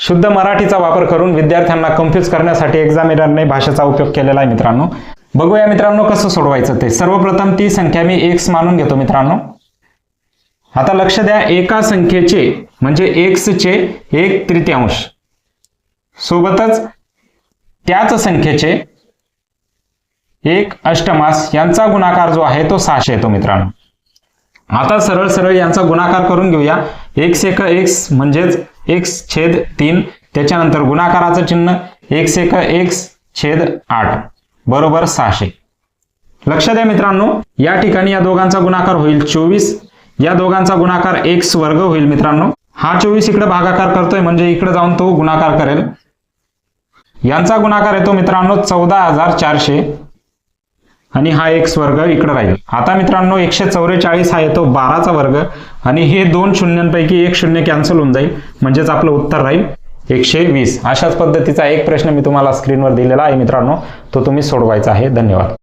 शुद्ध मराठीचा वापर करून विद्यार्थ्यांना कन्फ्यूज करण्यासाठी एक्झामिनरने भाषेचा उपयोग केलेला आहे मित्रांनो. बघूया मित्रांनो कसं सोडवायचं ते. सर्वप्रथम ती संख्या मी x मानून घेतो मित्रांनो. आता लक्ष द्या, एका संख्येचे म्हणजे x चे 1/3 सोबतच त्याच संख्येचे 1/8 यांचा गुणाकार जो आहे तो 600 येतो मित्रांनो. आता सरळ सरळ यांचा गुणाकार करून घेऊया. x एक x म्हणजेच x/3, त्याच्यानंतर गुणाकाराचं चिन्ह x एक x/8 बरोबर 600. लक्ष द्या मित्रांनो, या ठिकाणी या दोघांचा गुणाकार होईल 24, या दोघांचा गुणाकार x वर्ग होईल मित्रांनो. हा 24 इकडे भागाकार करतोय म्हणजे इकडे जाऊन तो गुणाकार करेल. यांचा गुणाकार येतो मित्रांनो 14,400 आणि हा x वर्ग इकडे राहील. आता मित्रांनो 144 हा येतो 12चा वर्ग आणि हे दोन शून्यांपैकी एक शून्य कॅन्सल होऊन जाईल म्हणजेच आपलं उत्तर राहील 120. अशाच पद्धतीचा एक प्रश्न मी तुम्हाला स्क्रीनवर दिलेला आहे मित्रांनो, तो तुम्ही सोडवायचा आहे. धन्यवाद.